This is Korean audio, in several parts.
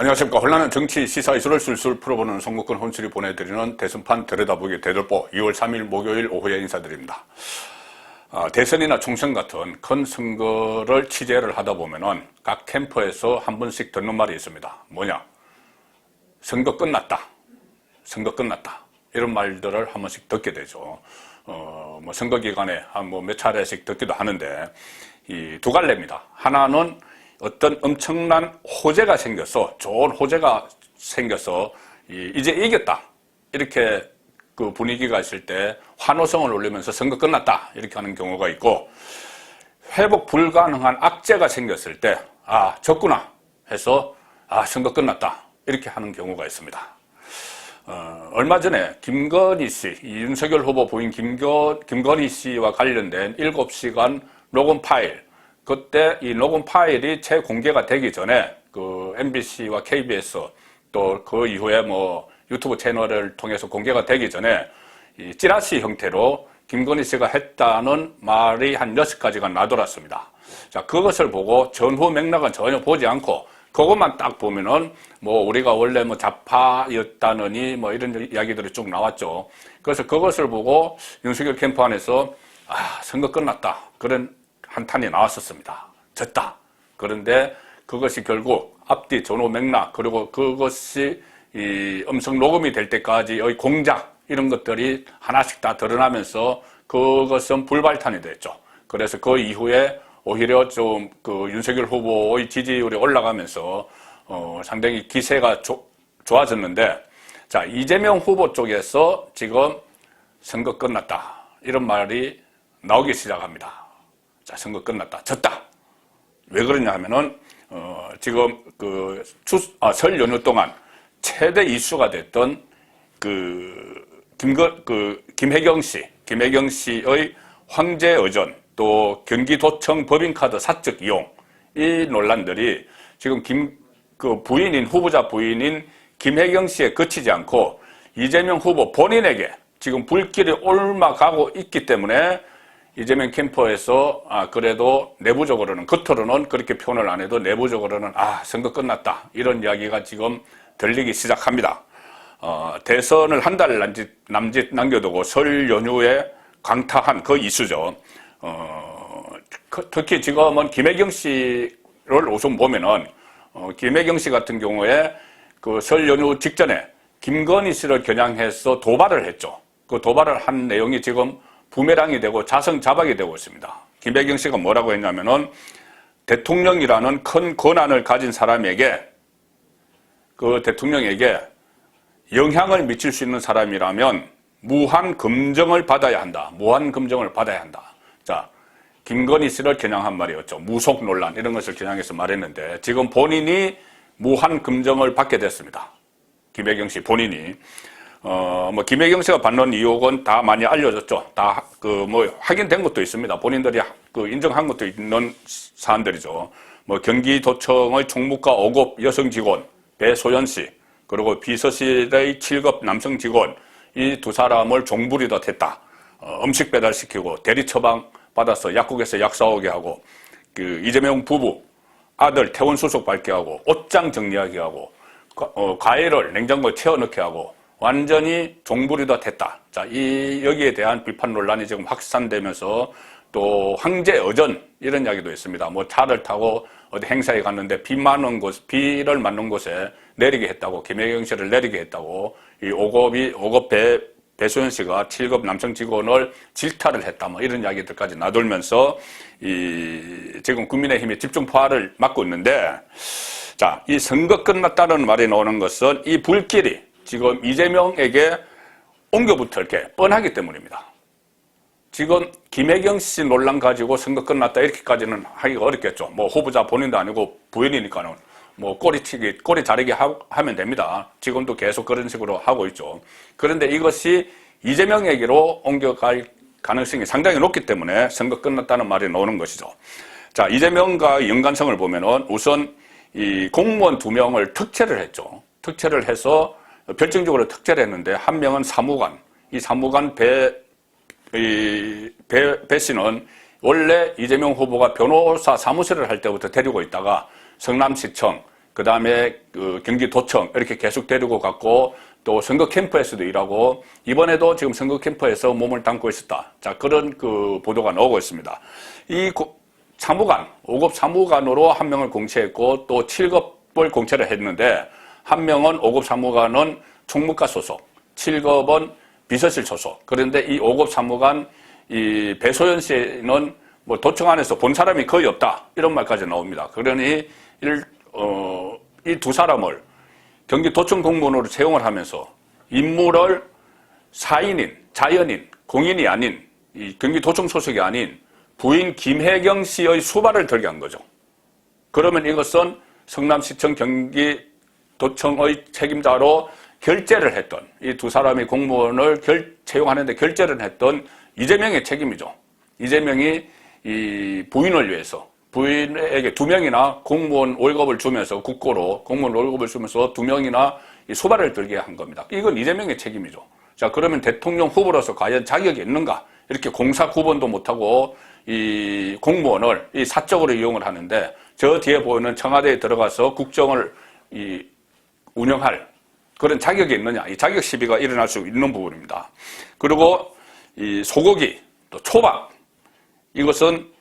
안녕하십니까. 혼란한 정치 시사 이슈를 술술 풀어보는 송국근 혼술이 보내드리는 대선판 들여다보기 대들보 2월 3일 목요일 오후에 인사드립니다. 대선이나 총선 같은 큰 선거를 취재를 하다 보면은 각 캠프에서 한 번씩 듣는 말이 있습니다. 뭐냐? 선거 끝났다. 선거 끝났다. 이런 말들을 한 번씩 듣게 되죠. 뭐 선거 기간에 몇 차례씩 듣기도 하는데 이 두 갈래입니다. 하나는 어떤 엄청난 호재가 생겨서 좋은 호재가 생겨서 이제 이겼다 이렇게 그 분위기가 있을 때 환호성을 올리면서 선거 끝났다 이렇게 하는 경우가 있고, 회복 불가능한 악재가 생겼을 때 졌구나 해서 선거 끝났다 이렇게 하는 경우가 있습니다. 얼마 전에 김건희 씨, 윤석열 후보 부인 김건희 씨와 관련된 7시간 녹음 파일, 그때 이 녹음 파일이 재공개가 되기 전에 그 MBC와 KBS 또 그 이후에 유튜브 채널을 통해서 공개가 되기 전에 이 찌라시 형태로 김건희 씨가 했다는 말이 한 6가지가 나돌았습니다. 자, 그것을 보고 전후 맥락은 전혀 보지 않고 그것만 딱 보면은 우리가 원래 좌파였다느니 이런 이야기들이 쭉 나왔죠. 그래서 그것을 보고 윤석열 캠프 안에서 선거 끝났다 그런 한탄이 나왔었습니다. 졌다. 그런데 그것이 결국 앞뒤 전후 맥락 그리고 그것이 이 음성 녹음이 될 때까지의 공작 이런 것들이 하나씩 다 드러나면서 그것은 불발탄이 됐죠. 그래서 그 이후에 오히려 좀 그 윤석열 후보의 지지율이 올라가면서 상당히 기세가 좋아졌는데, 자, 이재명 후보 쪽에서 지금 선거 끝났다 이런 말이 나오기 시작합니다. 자, 선거 끝났다. 졌다. 왜 그러냐 하면은, 지금 설 연휴 동안 최대 이슈가 됐던 김혜경 씨의 황제 의전, 또 경기도청 법인카드 사적 이용, 이 논란들이 지금 후보자 부인인 김혜경 씨에 그치지 않고 이재명 후보 본인에게 지금 불길이 옮아가고 있기 때문에 이재명 캠프에서 그래도 내부적으로는, 겉으로는 그렇게 표현을 안 해도 내부적으로는 선거 끝났다 이런 이야기가 지금 들리기 시작합니다. 대선을 한 달 남짓 남겨두고 설 연휴에 강타한 그 이슈죠. 특히 지금은 김혜경 씨를 우선 보면은 김혜경 씨 같은 경우에 그 설 연휴 직전에 김건희 씨를 겨냥해서 도발을 했죠. 그 도발을 한 내용이 지금 부메랑이 되고 자성자박이 되고 있습니다. 김혜경 씨가 뭐라고 했냐면은 대통령이라는 큰 권한을 가진 사람에게, 그 대통령에게 영향을 미칠 수 있는 사람이라면 무한 검증을 받아야 한다. 무한 검증을 받아야 한다. 자, 김건희 씨를 겨냥한 말이었죠. 무속 논란 이런 것을 겨냥해서 말했는데 지금 본인이 무한 검증을 받게 됐습니다. 김혜경 씨 본인이. 김혜경 씨가 받는 의혹은 다 많이 알려졌죠. 다 확인된 것도 있습니다. 본인들이 인정한 것도 있는 사안들이죠. 경기도청의 총무과 5급 여성 직원 배소연 씨, 그리고 비서실의 7급 남성 직원, 이 두 사람을 종부리듯 했다. 음식 배달시키고 대리 처방 받아서 약국에서 약 사오게 하고, 이재명 부부 아들 퇴원 수속 밝게 하고, 옷장 정리하게 하고, 과일을 냉장고에 채워넣게 하고, 완전히 종부리듯 했다. 자, 여기에 대한 비판 논란이 지금 확산되면서 또 황제 의전 이런 이야기도 있습니다. 차를 타고 어디 행사에 갔는데 비를 맞는 곳에 내리게 했다고, 김혜경 씨를 내리게 했다고, 이 5급 배소연 씨가 7급 남성 직원을 질타를 했다. 이런 이야기들까지 나돌면서 지금 국민의힘이 집중 포화를 맞고 있는데, 자, 이 선거 끝났다는 말이 나오는 것은 이 불길이 지금 이재명에게 옮겨붙을 게 뻔하기 때문입니다. 지금 김혜경 씨 논란 가지고 선거 끝났다 이렇게까지는 하기가 어렵겠죠. 후보자 본인도 아니고 부인이니까는 꼬리 자르기 하면 됩니다. 지금도 계속 그런 식으로 하고 있죠. 그런데 이것이 이재명에게로 옮겨갈 가능성이 상당히 높기 때문에 선거 끝났다는 말이 나오는 것이죠. 자, 이재명과 연관성을 보면은 우선 이 공무원 2명을 특채를 했죠. 특채를 해서 별정적으로 특채를 했는데, 한 명은 사무관, 이 사무관 배 씨는 원래 이재명 후보가 변호사 사무실을 할 때부터 데리고 있다가 성남시청, 그 다음에 그 경기도청 이렇게 계속 데리고 갔고 또 선거 캠프에서도 일하고 이번에도 지금 선거 캠프에서 몸을 담고 있었다. 자, 그런 그 보도가 나오고 있습니다. 이 사무관, 5급 사무관으로 한 명을 공채했고 또 7급을 공채를 했는데 한 명은 5급 사무관은 총무과 소속, 7급은 비서실 소속. 그런데 이 5급 사무관 이 배소연 씨는 뭐 도청 안에서 본 사람이 거의 없다. 이런 말까지 나옵니다. 그러니 이 두 사람을 경기도청 공무원으로 채용을 하면서 임무를 사인인, 자연인, 공인이 아닌 이 경기도청 소속이 아닌 부인 김혜경 씨의 수발을 들게 한 거죠. 그러면 이것은 성남시청 경기도청의 책임자로 결재를 했던 이 두 사람이 공무원을 채용하는데 결재를 했던 이재명의 책임이죠. 이재명이 이 부인을 위해서 부인에게 2명이나 공무원 월급을 주면서 국고로 공무원 월급을 주면서 2명이나 이 수발을 들게 한 겁니다. 이건 이재명의 책임이죠. 자, 그러면 대통령 후보로서 과연 자격이 있는가? 이렇게 공사 구분도 못하고 이 공무원을 이 사적으로 이용을 하는데 저 뒤에 보이는 청와대에 들어가서 국정을 이 운영할 그런 자격이 있느냐? 이 자격 시비가 일어날 수 있는 부분입니다. 그리고 이 소고기, 또 초밥 이것은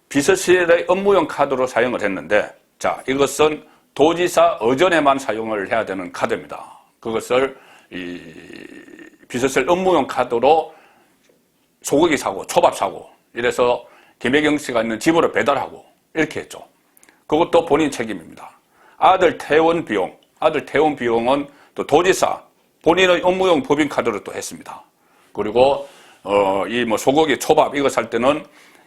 비서실의 업무용 카드로 사용을 했는데 자, 이것은 도지사 의전에만 사용을 해야 되는 카드입니다. 그것을 이 비서실 업무용 카드로 소고기 사고 초밥 사고 이래서 김혜경 씨가 있는 집으로 배달하고 이렇게 했죠. 그것도 본인 책임입니다. 아들 퇴원 비용은 또 도지사 본인의 업무용 법인카드로 또 했습니다. 그리고 이 뭐 소고기 초밥 이거 살 때는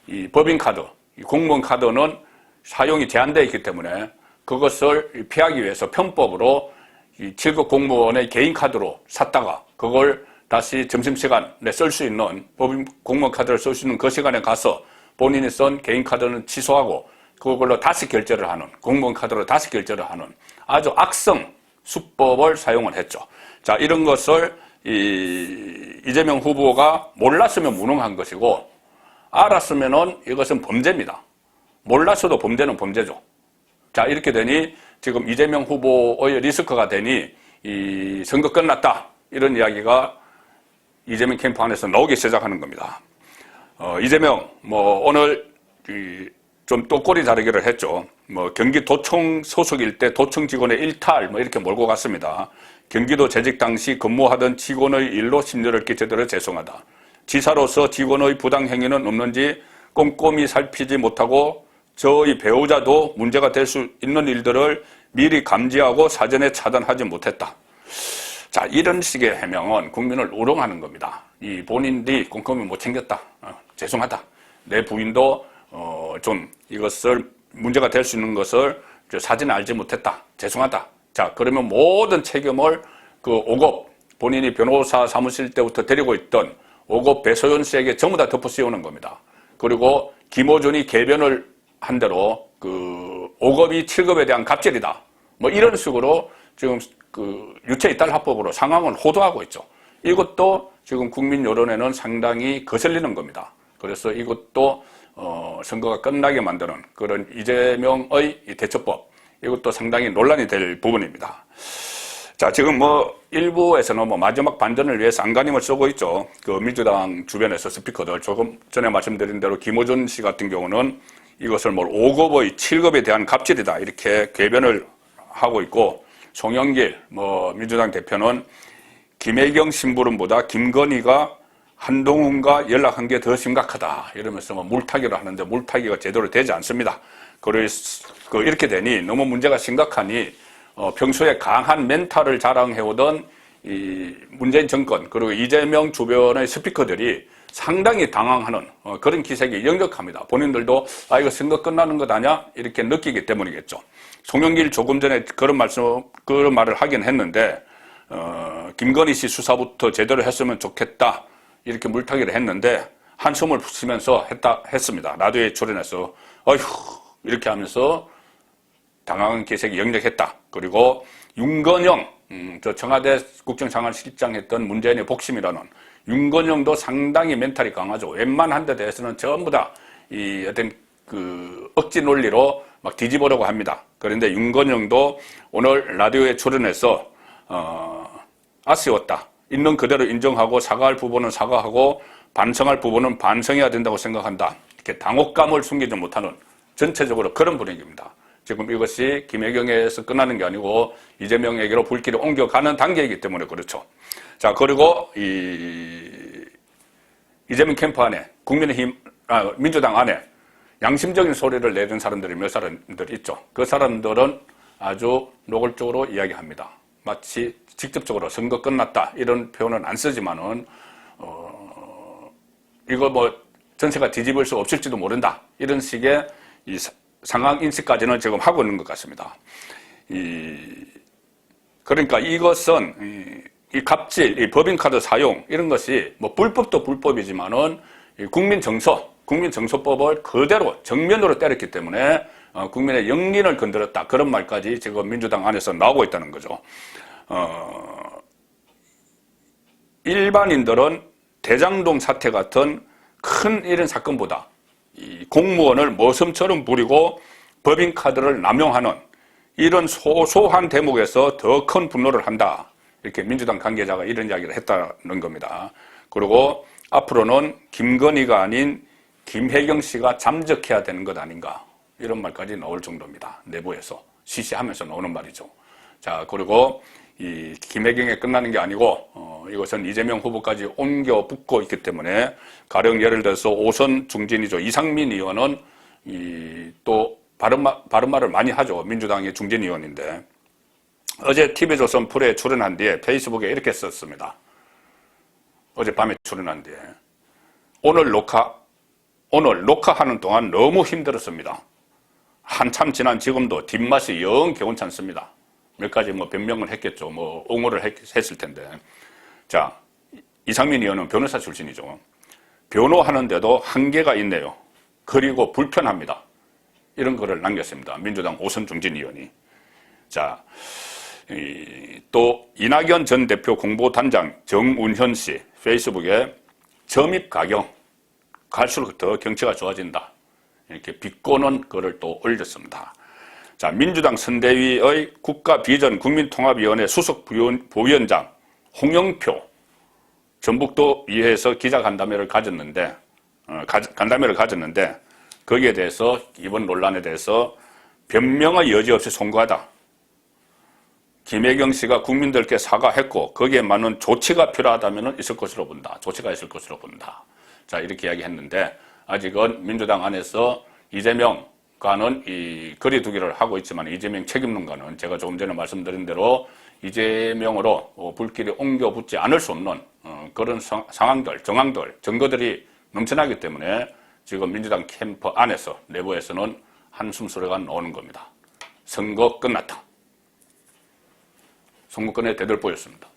이 법인카드, 이 공무원 카드는 사용이 제한되어 있기 때문에 그것을 피하기 위해서 편법으로 이 7급 공무원의 개인 카드로 샀다가 그걸 다시 점심시간에 쓸 수 있는 법인 공무원 카드를 쓸 수 있는 그 시간에 가서 본인이 쓴 개인 카드는 취소하고 그걸로 다시 결제를 하는 공무원 카드로 다시 결제를 하는 아주 악성 수법을 사용을 했죠. 자, 이런 것을 이재명 후보가 몰랐으면 무능한 것이고 알았으면은 이것은 범죄입니다. 몰랐어도 범죄는 범죄죠. 자, 이렇게 되니 지금 이재명 후보의 리스크가 되니 이 선거 끝났다 이런 이야기가 이재명 캠프 안에서 나오기 시작하는 겁니다. 이재명 뭐 오늘 좀 또 꼬리 자르기를 했죠. 뭐 경기도청 소속일 때 도청 직원의 일탈 뭐 이렇게 몰고 갔습니다. 경기도 재직 당시 근무하던 직원의 일로 심려를 끼쳐드려 죄송하다. 지사로서 직원의 부당 행위는 없는지 꼼꼼히 살피지 못하고 저희 배우자도 문제가 될 수 있는 일들을 미리 감지하고 사전에 차단하지 못했다. 자, 이런 식의 해명은 국민을 우롱하는 겁니다. 이 본인들이 꼼꼼히 못 챙겼다. 죄송하다. 내 부인도 좀 이것을 문제가 될 수 있는 것을 사전에 알지 못했다. 죄송하다. 자, 그러면 모든 책임을 그 5급 본인이 변호사 사무실 때부터 데리고 있던 5급 배소연 씨에게 전부 다 덮어 씌우는 겁니다. 그리고 김어준이 개변을 한 대로 그 5급이 7급에 대한 갑질이다. 뭐 이런 식으로 지금 그 유체이탈 합법으로 상황을 호도하고 있죠. 이것도 지금 국민 여론에는 상당히 거슬리는 겁니다. 그래서 이것도 선거가 끝나게 만드는 그런 이재명의 대처법 이것도 상당히 논란이 될 부분입니다. 자, 지금 뭐 일부에서는 뭐 마지막 반전을 위해서 안간힘을 쓰고 있죠. 그 민주당 주변에서 스피커들 조금 전에 말씀드린 대로 김어준 씨 같은 경우는 이것을 뭐 5급의 7급에 대한 갑질이다 이렇게 궤변을 하고 있고 송영길 뭐 민주당 대표는 김혜경 심부름보다 김건희가 한동훈과 연락한 게 더 심각하다 이러면서 뭐 물타기를 하는데 물타기가 제대로 되지 않습니다. 그래서 이렇게 되니 너무 문제가 심각하니 평소에 강한 멘탈을 자랑해오던 이 문재인 정권 그리고 이재명 주변의 스피커들이 상당히 당황하는 그런 기색이 역력합니다. 본인들도 이거 선거 끝나는 것 아니야? 이렇게 느끼기 때문이겠죠. 송영길 조금 전에 그런 말을 하긴 했는데 김건희 씨 수사부터 제대로 했으면 좋겠다 이렇게 물타기를 했는데 한숨을 쉬면서 했습니다. 라디오에 출연해서 어휴 이렇게 하면서 당황한 기색이 역력했다. 그리고 윤건영 저 청와대 국정장관실장 했던 문재인의 복심이라는 윤건영도 상당히 멘탈이 강하죠. 웬만한 데 대해서는 전부 다 이 어떤 그 억지 논리로 막 뒤집으려고 합니다. 그런데 윤건영도 오늘 라디오에 출연해서 아쉬웠다. 있는 그대로 인정하고 사과할 부분은 사과하고 반성할 부분은 반성해야 된다고 생각한다. 이렇게 당혹감을 숨기지 못하는 전체적으로 그런 분위기입니다. 지금 이것이 김혜경에서 끝나는 게 아니고 이재명에게로 불길이 옮겨가는 단계이기 때문에 그렇죠. 자, 그리고 이재명 캠프 안에 민주당 안에 양심적인 소리를 내는 사람들이 몇 사람들 있죠. 그 사람들은 아주 노골적으로 이야기합니다. 마치 직접적으로 선거 끝났다 이런 표현은 안 쓰지만은 이거 뭐 전세가 뒤집을 수 없을지도 모른다 이런 식의 이 상황 인식까지는 지금 하고 있는 것 같습니다. 그러니까 이것은 이 갑질, 이 법인카드 사용 이런 것이 뭐 불법도 불법이지만은 국민 정서법을 그대로 정면으로 때렸기 때문에 국민의 영린을 건드렸다 그런 말까지 지금 민주당 안에서 나오고 있다는 거죠. 일반인들은 대장동 사태 같은 큰 이런 사건보다 이 공무원을 모섬처럼 부리고 법인카드를 남용하는 이런 소소한 대목에서 더 큰 분노를 한다. 이렇게 민주당 관계자가 이런 이야기를 했다는 겁니다. 그리고 앞으로는 김건희가 아닌 김혜경 씨가 잠적해야 되는 것 아닌가 이런 말까지 나올 정도입니다. 내부에서 시시하면서 나오는 말이죠. 자, 그리고 이 김혜경에 끝나는 게 아니고 이것은 이재명 후보까지 옮겨 붙고 있기 때문에 가령 예를 들어서 5선 중진이죠. 이상민 의원은 또 바른 말을 많이 하죠. 민주당의 중진 의원인데 어제 TV조선 풀에 출연한 뒤에 페이스북에 이렇게 썼습니다. 어젯밤에 출연한 뒤에 오늘 녹화하는 동안 너무 힘들었습니다. 한참 지난 지금도 뒷맛이 영 개운치 않습니다. 몇 가지 뭐 변명을 했겠죠. 뭐 옹호를 했을 텐데. 자, 이상민 의원은 변호사 출신이죠. 변호하는데도 한계가 있네요. 그리고 불편합니다. 이런 거를 남겼습니다. 민주당 5선 중진 의원이. 자, 또 이낙연 전 대표 공보단장 정운현 씨 페이스북에 점입 가경 갈수록 더 경치가 좋아진다. 이렇게 비꼬는 글을 또 올렸습니다. 자, 민주당 선대위의 국가비전국민통합위원회 수석 부위원장 홍영표 전북도의회에서 기자간담회를 가졌는데 거기에 대해서 이번 논란에 대해서 변명의 여지 없이 송구하다. 김혜경 씨가 국민들께 사과했고 거기에 맞는 조치가 필요하다면 있을 것으로 본다. 조치가 있을 것으로 본다. 자, 이렇게 이야기했는데 아직은 민주당 안에서 이재명과는 이 거리두기를 하고 있지만 이재명 책임론가는 제가 조금 전에 말씀드린 대로 이재명으로 불길이 옮겨 붙지 않을 수 없는 그런 상황들, 정황들, 증거들이 넘쳐나기 때문에 지금 민주당 캠프 안에서 내부에서는 한숨 소리가 나오는 겁니다. 선거 끝났다. 선거권에 대들보였습니다.